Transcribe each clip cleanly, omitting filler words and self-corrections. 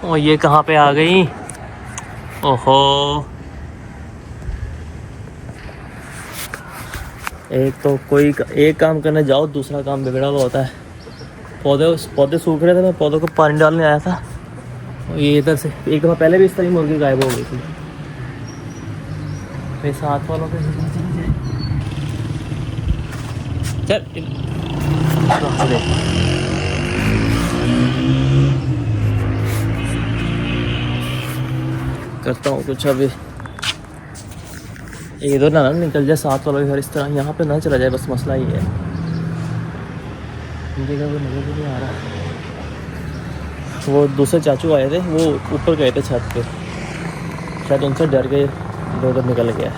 और ये कहाँ पे आ गई? ओहो, एक तो कोई एक काम करने जाओ दूसरा काम बिगड़ा हुआ होता है। पौधे सूख रहे थे, मैं पौधों को पानी डालने आया था। और ये इधर से एक दफ़ा पहले भी इस तरह मुर्गी गायब हो गई थी। मेरे साथ वालों के चल करता हूँ कुछ अभी। इधर ना निकल जाए साथ वालों के घर, इस तरह यहाँ पे ना चला जाए, बस मसला ही है। जगह को नजर नहीं आ रहा। वो दूसरे चाचू आए थे, वो ऊपर गए थे छत पे, शायद उनसे डर के इधर उधर निकल गया।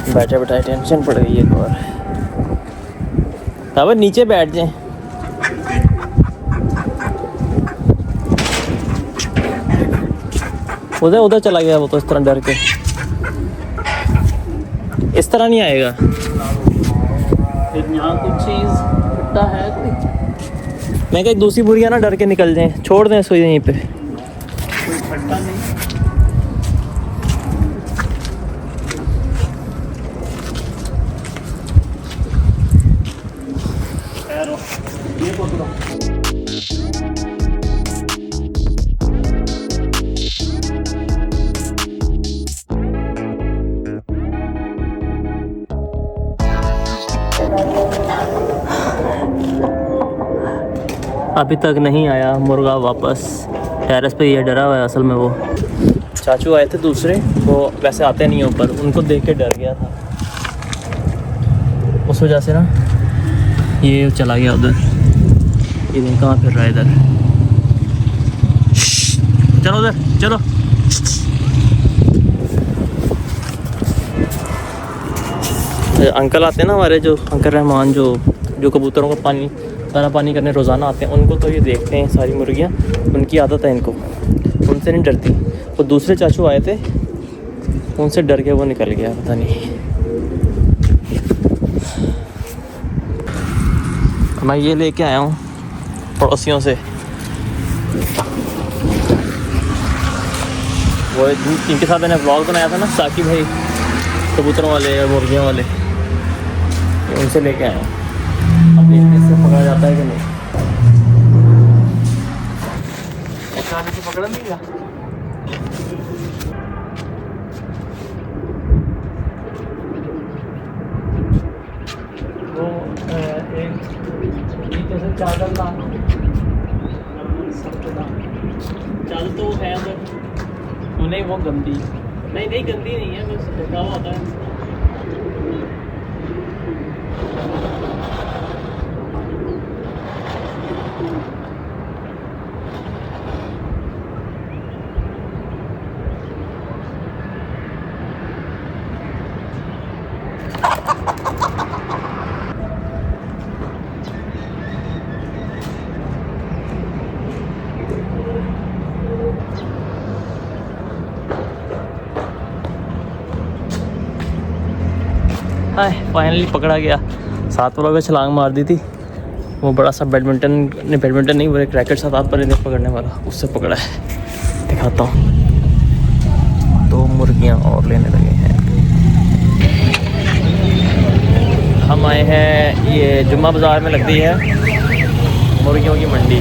बैठे बैठाए टेंशन पड़ गई एक बार। अब नीचे बैठ जाए। उधर उधर चला गया वो तो, इस तरह डर के। इस तरह नहीं आएगा। यहाँ कुछ चीज़ है कोई। मैं कहीं दूसरी बुढ़िया ना डर के निकल जाए, छोड़ दें इसको यहीं पे। कोई फटता नहीं। अभी तक नहीं आया मुर्गा वापस टेरेस पे। ये डरा हुआ है असल में। वो चाचू आए थे दूसरे, वो वैसे आते नहीं ऊपर, उनको देख के डर गया था, उस वजह से ना ये चला गया उधर। ये नहीं कहाँ फिर रहा है इधर। चलो उधर चलो। अंकल आते हैं ना हमारे, जो अंकल रहमान, जो कबूतरों को दाना पानी करने रोज़ाना आते हैं, उनको तो ये देखते हैं सारी मुर्गियाँ। उनकी आदत है इनको, उनसे नहीं डरती। वो दूसरे चाचू आए थे, उनसे डर के वो निकल गया, पता नहीं। मैं ये लेके आया हूँ पड़ोसियों से। वो इनके साथ मैंने व्लॉग बनाया था ना, साकी भाई कबूतरों वाले और मुर्गियों वाले, उनसे लेके आया हूँ। अब देखते हैं इससे पकड़ा जाता है कि नहीं। से पकड़ा नहीं गया। वो एक नीचे से चादर ला, चादर तो है बट नहीं वो गंदी नहीं गंदी नहीं है, बस ढका हुआ होता है। फाइनली पकड़ा गया। 7 वालों पे छलांग मार दी थी। वो बड़ा सा बैडमिंटन नहीं, वो एक रैकेट सा था पर पकड़ने वाला, उससे पकड़ा है। दिखाता हूँ। 2 मुर्गियाँ और लेने लगे हैं। आए हैं, ये जुम्मा बाज़ार में लगती है मुर्गियों की मंडी।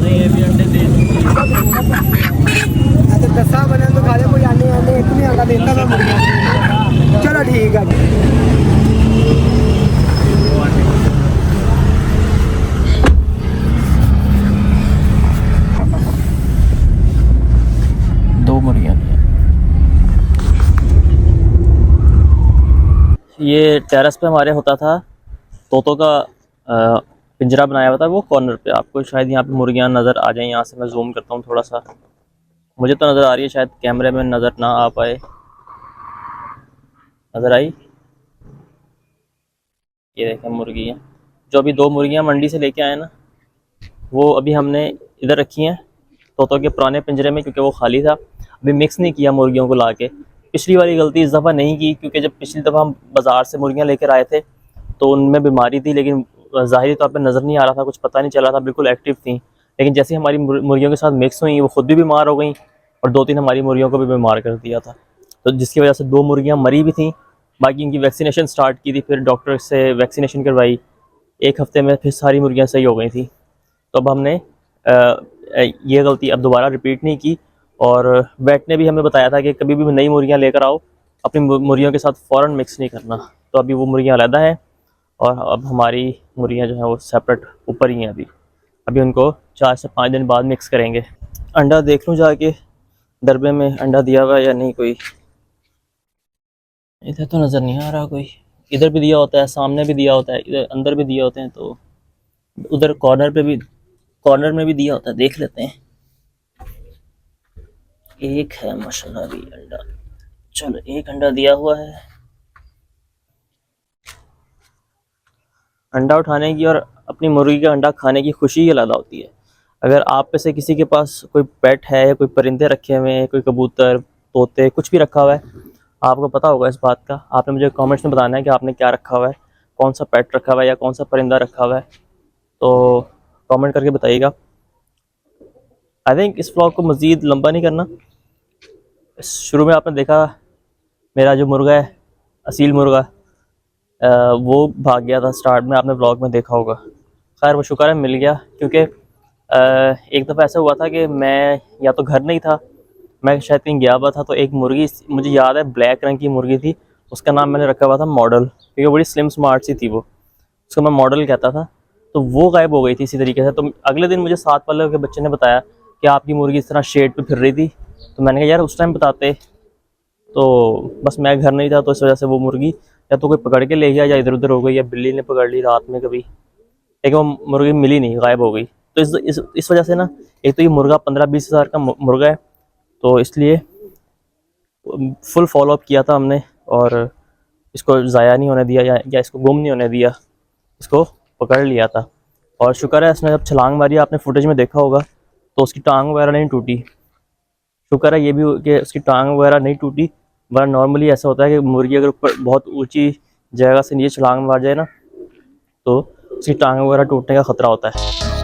नहीं ये भी अंडे दे दसा बने तो खा ले कोई आने आने एक नहीं आगा देता मैं मुर्गी। चलो ठीक है दो मुर्गियाँ। ये टेरेस पे हमारे होता था तोतों का पिंजरा बनाया हुआ था, वो कॉर्नर पे। आपको शायद यहाँ पे मुर्गियाँ नज़र आ जाएं, यहाँ से मैं जूम करता हूँ थोड़ा सा। मुझे तो नज़र आ रही है, शायद कैमरे में नज़र ना आ पाए। नज़र आई? ये देखें मुर्गियाँ, जो अभी दो मुर्गियाँ मंडी से लेके आए ना, वो अभी हमने इधर रखी हैं तोतों के पुराने पिंजरे में, क्योंकि वो खाली था। अभी मिक्स नहीं किया मुर्गियों को ला के। पिछली वाली गलती इस दफ़ा नहीं की, क्योंकि जब पिछली दफ़ा हम बाज़ार से मुर्गियाँ लेकर आए थे तो उनमें बीमारी थी, लेकिन ज़ाहिरी तौर पर नज़र नहीं आ रहा था, कुछ पता नहीं चला था, बिल्कुल एक्टिव थी। लेकिन जैसे हमारी मुर्गियों के साथ मिक्स हुई, वो खुद भी बीमार हो गई और दो तीन हमारी मुर्गियों को भी बीमार कर दिया था। तो जिसकी वजह से दो मुर्गियाँ मरी भी थी। बाकी इनकी वैक्सीनेशन स्टार्ट की थी, फिर डॉक्टर से वैक्सीनेशन करवाई, एक हफ़्ते में फिर सारी मुर्गियाँ सही हो गई थी। तो अब हमने ये गलती अब दोबारा रिपीट नहीं की। और वेट ने भी हमें बताया था कि कभी भी नई मुर्गियाँ लेकर आओ, अपनी मुर्गियों के साथ फ़ौरन मिक्स नहीं करना। तो अभी वो मुर्गियाँ अलग हैं और अब हमारी मुर्गियाँ जो हैं वो सेपरेट ऊपर ही हैं। अभी उनको 4 से 5 दिन बाद मिक्स करेंगे। अंडा देख लूँ जाके डरबे में अंडा दिया हुआ है या नहीं कोई। इधर तो नज़र नहीं आ रहा कोई। इधर भी दिया होता है, सामने भी दिया होता है, इधर अंदर भी दिया होते हैं, तो उधर कॉर्नर में भी दिया होता है, देख लेते हैं। एक है माशाल्लाह भी अंडा। चलो एक अंडा दिया हुआ है। अंडा उठाने की और अपनी मुर्गी का अंडा खाने की खुशी ही अलग होती है। अगर आप में से किसी के पास कोई पेट है या कोई परिंदे रखे हुए हैं, कोई कबूतर तोते कुछ भी रखा हुआ है, आपको पता होगा इस बात का। आपने मुझे कमेंट्स में बताना है कि आपने क्या रखा हुआ है, कौन सा पेट रखा हुआ है या कौन सा परिंदा रखा हुआ है, तो कमेंट करके बताइएगा। आई थिंक इस व्लॉग को मज़ीद लंबा नहीं करना। शुरू में आपने देखा मेरा जो मुर्गा है, असील मुर्गा, वो भाग गया था स्टार्ट में, आपने व्लॉग में देखा होगा। खैर वो शुक्र है मिल गया, क्योंकि एक दफ़ा ऐसा हुआ था कि मैं या तो घर नहीं था, मैं शायद कहीं गया हुआ था, तो एक मुर्गी मुझे याद है ब्लैक रंग की मुर्गी थी, उसका नाम मैंने रखा हुआ था मॉडल, क्योंकि बड़ी स्लिम स्मार्ट सी थी वो, उसको मैं मॉडल कहता था। तो वो गायब हो गई थी इसी तरीके से। तो अगले दिन मुझे साथ वाले के बच्चे ने बताया कि आपकी मुर्गी इस तरह शेड पे फिर रही थी। तो मैंने कहा यार उस टाइम बताते, तो बस मैं घर नहीं था, तो इस वजह से वो मुर्गी या तो कोई पकड़ के ले गया या इधर उधर हो गई या बिल्ली ने पकड़ ली रात में कभी, लेकिन वो मुर्गी मिली नहीं, गायब हो गई। तो इस वजह से ना, एक तो ये मुर्गा 15-20 हज़ार का मुर्गा है, तो इसलिए फुल फॉलोअप किया था हमने और इसको ज़ाया नहीं होने दिया या इसको गुम नहीं होने दिया, इसको पकड़ लिया था। और शुक्र है इसने जब छलांग मारी, आपने फुटेज में देखा होगा, तो उसकी टांग वगैरह नहीं टूटी। शुक्र है ये भी कि उसकी टांग वगैरह नहीं टूटी, वरना नॉर्मली ऐसा होता है कि मुर्गी अगर ऊपर बहुत ऊंची जगह से नीचे छलांग मार जाए ना, तो उसकी टांग वगैरह टूटने का ख़तरा होता है।